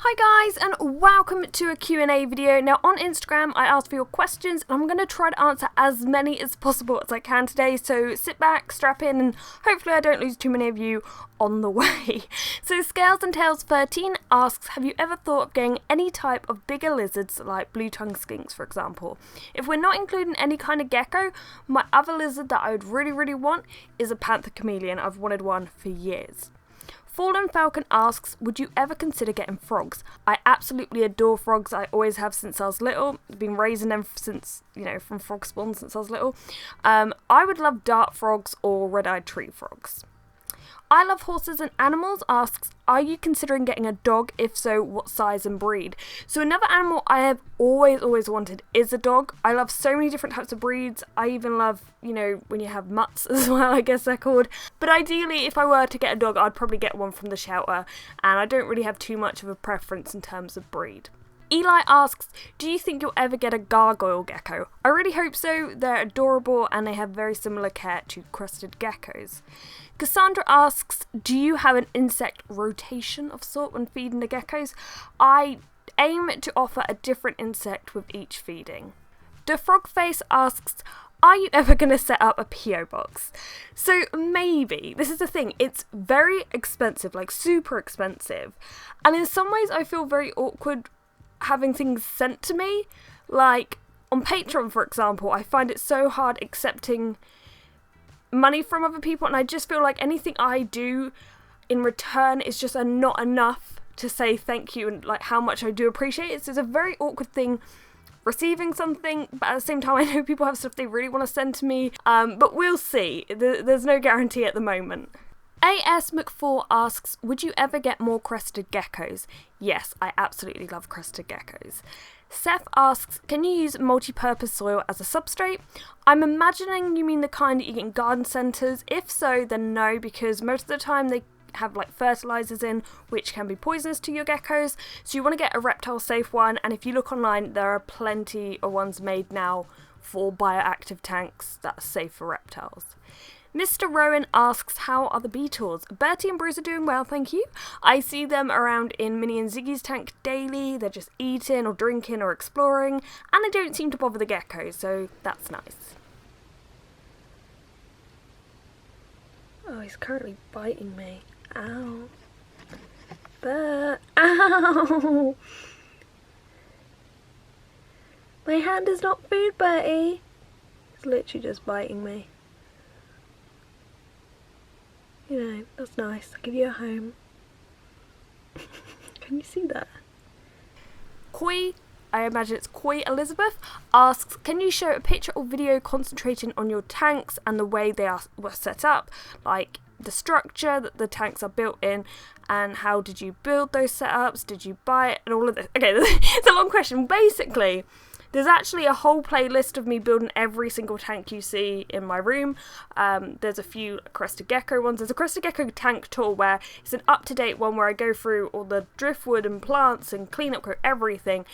Hi guys, and welcome to a Q&A video. Now on Instagram I asked for your questions and I'm going to try to answer as many as possible as I can today, so sit back, strap in, and hopefully I don't lose too many of you on the way. So Scales and Tails 13 asks, have you ever thought of getting any type of bigger lizards like blue-tongued skinks, for example? If we're not including any kind of gecko, my other lizard that I would really want is a panther chameleon. I've wanted one for years. Fallen Falcon asks, would you ever consider getting frogs? I absolutely adore frogs. I always have since I was little. I've been raising them since, from frog spawn since I was little. I would love dart frogs or red-eyed tree frogs. I Love Horses and Animals asks, are you considering getting a dog? If so, what size and breed? So another animal I have always wanted is a dog. I love so many different types of breeds. I even love, when you have mutts as well, I guess they're called. But ideally, if I were to get a dog, I'd probably get one from the shelter. And I don't really have too much of a preference in terms of breed. Eli asks, do you think you'll ever get a gargoyle gecko? I really hope so. They're adorable and they have very similar care to crested geckos. Cassandra asks, do you have an insect rotation of sort when feeding the geckos? I aim to offer a different insect with each feeding. The Frogface asks, are you ever going to set up a P.O. box? So maybe. This is the thing, it's very expensive, like super expensive. And in some ways I feel very awkward having things sent to me. Like on Patreon, for example, I find it so hard accepting money from other people, and I just feel like anything I do in return is just not enough to say thank you and like how much I do appreciate it. So it's a very awkward thing receiving something, but at the same time I know people have stuff they really want to send to me, but we'll see. There's no guarantee at the moment. AS McFall asks, would you ever get more crested geckos? Yes, I absolutely love crested geckos. Seth asks, can you use multi-purpose soil as a substrate? I'm imagining you mean the kind that you get in garden centres. If so, then no, because most of the time they have like fertilisers in which can be poisonous to your geckos, so you want to get a reptile safe one, and if you look online there are plenty of ones made now for bioactive tanks that are safe for reptiles. Mr. Rowan asks, how are the beetles? Bertie and Bruce are doing well, thank you. I see them around in Minnie and Ziggy's tank daily. They're just eating or drinking or exploring, and they don't seem to bother the geckos, so that's nice. Oh, he's currently biting me. Ow. Ow! My hand is not food, Bertie. He's literally just biting me. That's nice. I'll give you a home. Can you see that? Koi, I imagine it's Koi Elizabeth, asks, can you show a picture or video concentrating on your tanks and the way they were set up? Like the structure that the tanks are built in, and how did you build those setups? Did you buy it? And all of this. Okay, it's a long question. Basically, there's actually a whole playlist of me building every single tank you see in my room. There's a few crested gecko ones. There's a crested gecko tank tour where it's an up-to-date one where I go through all the driftwood and plants and clean up everything.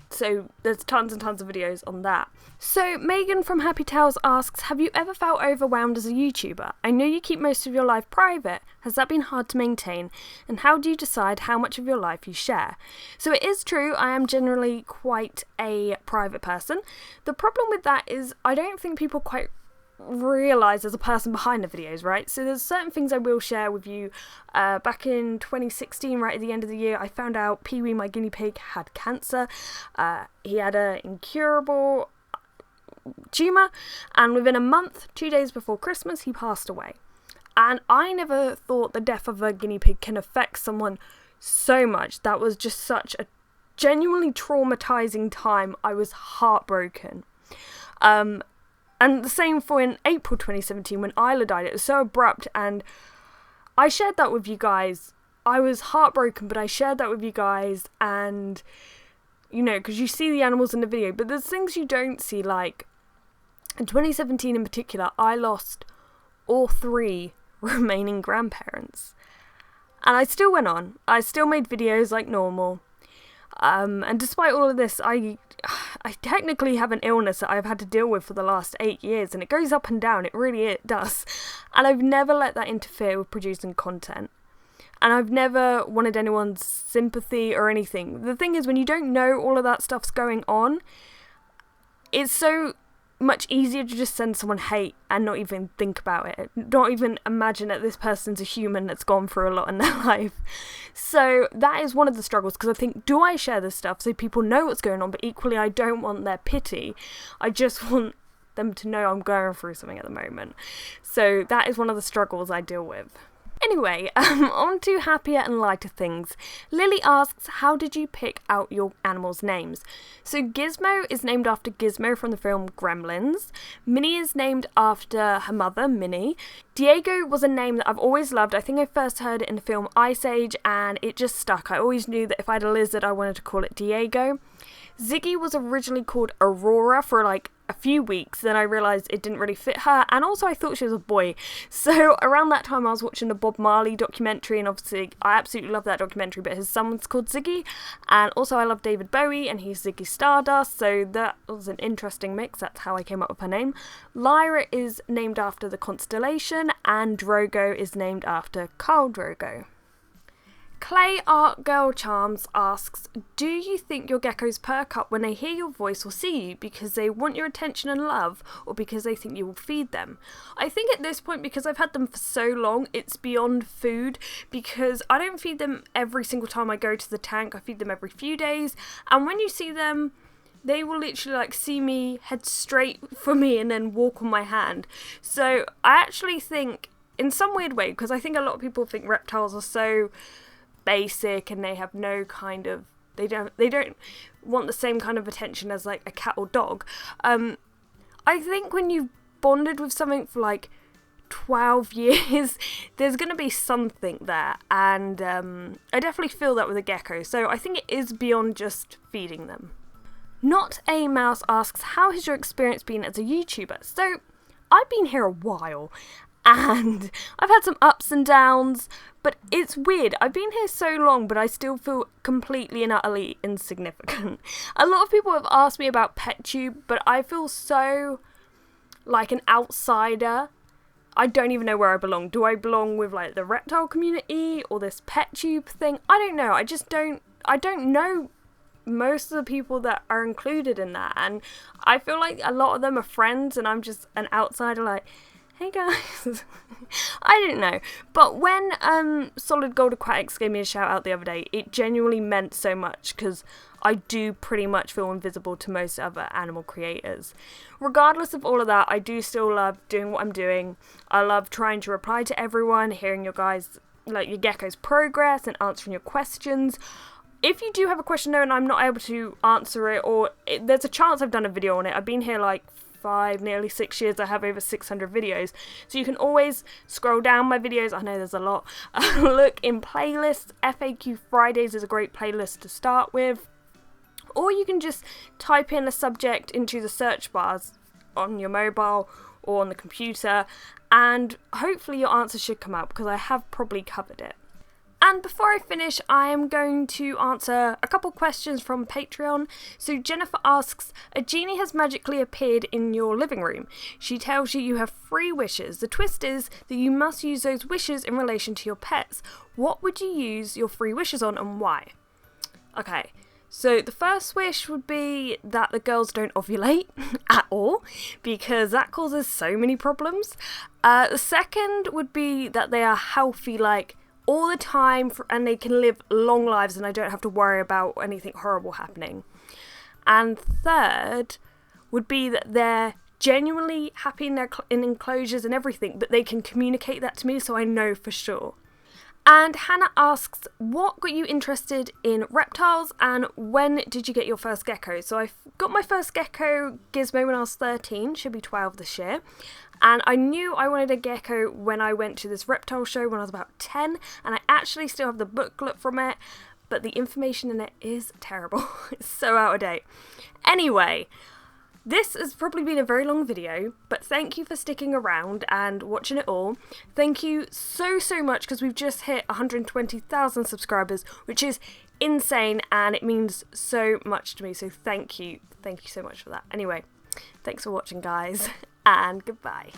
So there's tons and tons of videos on that. So Megan from Happy Tales asks, have you ever felt overwhelmed as a YouTuber? I know you keep most of your life private. Has that been hard to maintain? And how do you decide how much of your life you share? So it is true, I am generally quite a private person. The problem with that is I don't think people quite realise there's a person behind the videos, right? So there's certain things I will share with you. Back in 2016, right at the end of the year, I found out Pee-wee, my guinea pig, had cancer. He had an incurable tumour, and within a month, 2 days before Christmas, he passed away. And I never thought the death of a guinea pig can affect someone so much. That was just such a genuinely traumatising time. I was heartbroken. And the same for in April 2017 when Isla died. It was so abrupt, and I shared that with you guys. I was heartbroken, but I shared that with you guys, and because you see the animals in the video, but there's things you don't see, like in 2017 in particular, I lost all 3 remaining grandparents. And I still went on. I still made videos like normal. And despite all of this, I technically have an illness that I've had to deal with for the last 8 years, and it goes up and down, it does. And I've never let that interfere with producing content. and I've never wanted anyone's sympathy or anything. The thing is, when you don't know all of that stuff's going on, it's so much easier to just send someone hate and not even think about it, not even imagine that this person's a human that's gone through a lot in their life. So that is one of the struggles, because I think, do I share this stuff so people know what's going on, but equally I don't want their pity, I just want them to know I'm going through something at the moment. So that is one of the struggles I deal with. Anyway, on to happier and lighter things. Lily asks, how did you pick out your animals' names? So Gizmo is named after Gizmo from the film Gremlins. Minnie is named after her mother, Minnie. Diego was a name that I've always loved. I think I first heard it in the film Ice Age and it just stuck. I always knew that if I had a lizard, I wanted to call it Diego. Ziggy was originally called Aurora for like a few weeks, then I realised it didn't really fit her, and also I thought she was a boy. So around that time I was watching the Bob Marley documentary, and obviously I absolutely love that documentary, but his son was called Ziggy, and also I love David Bowie and he's Ziggy Stardust, so that was an interesting mix. That's how I came up with her name. Lyra is named after the constellation, and Drogo is named after Khal Drogo. Clay Art Girl Charms asks, do you think your geckos perk up when they hear your voice or see you because they want your attention and love, or because they think you will feed them? I think at this point, because I've had them for so long, it's beyond food, because I don't feed them every single time I go to the tank. I feed them every few days, and when you see them, they will literally like see me, head straight for me, and then walk on my hand. So I actually think, in some weird way, because I think a lot of people think reptiles are so basic and they have no kind of, they don't want the same kind of attention as like a cat or dog. I think when you've bonded with something for like 12 years, there's going to be something there, and I definitely feel that with a gecko, so I think it is beyond just feeding them. Not a Mouse asks, how has your experience been as a YouTuber? So I've been here a while, and I've had some ups and downs, but it's weird. I've been here so long, but I still feel completely and utterly insignificant. A lot of people have asked me about Pettube, but I feel so like an outsider. I don't even know where I belong. Do I belong with like the reptile community or this Pettube thing? I don't know. I don't know most of the people that are included in that, and I feel like a lot of them are friends and I'm just an outsider like, hey guys. I don't know, but when Solid Gold Aquatics gave me a shout out the other day, it genuinely meant so much, because I do pretty much feel invisible to most other animal creators. Regardless of all of that, I do still love doing what I'm doing. I love trying to reply to everyone, hearing your guys, like your gecko's progress and answering your questions. If you do have a question though and I'm not able to answer it, or there's a chance I've done a video on it, I've been here like 5, nearly 6 years, I have over 600 videos, so you can always scroll down my videos, I know there's a lot, look in playlists. FAQ Fridays is a great playlist to start with, or you can just type in a subject into the search bars on your mobile or on the computer, and hopefully your answer should come out, because I have probably covered it. And before I finish, I am going to answer a couple questions from Patreon. So Jennifer asks, a genie has magically appeared in your living room. She tells you you have 3 wishes. The twist is that you must use those wishes in relation to your pets. What would you use your 3 wishes on, and why? Okay, so the first wish would be that the girls don't ovulate at all, because that causes so many problems. The second would be that they are healthy, like all the time, and they can live long lives and I don't have to worry about anything horrible happening. And third would be that they're genuinely happy in their enclosures and everything, but they can communicate that to me so I know for sure. And Hannah asks, what got you interested in reptiles and when did you get your first gecko? So I got my first gecko, Gizmo, when I was 13, should be 12 this year. And I knew I wanted a gecko when I went to this reptile show when I was about 10, and I actually still have the booklet from it, but the information in it is terrible. It's so out of date. Anyway, this has probably been a very long video, but thank you for sticking around and watching it all. Thank you so much, because we've just hit 120,000 subscribers, which is insane, and it means so much to me, so thank you so much for that. Anyway, thanks for watching guys, and goodbye.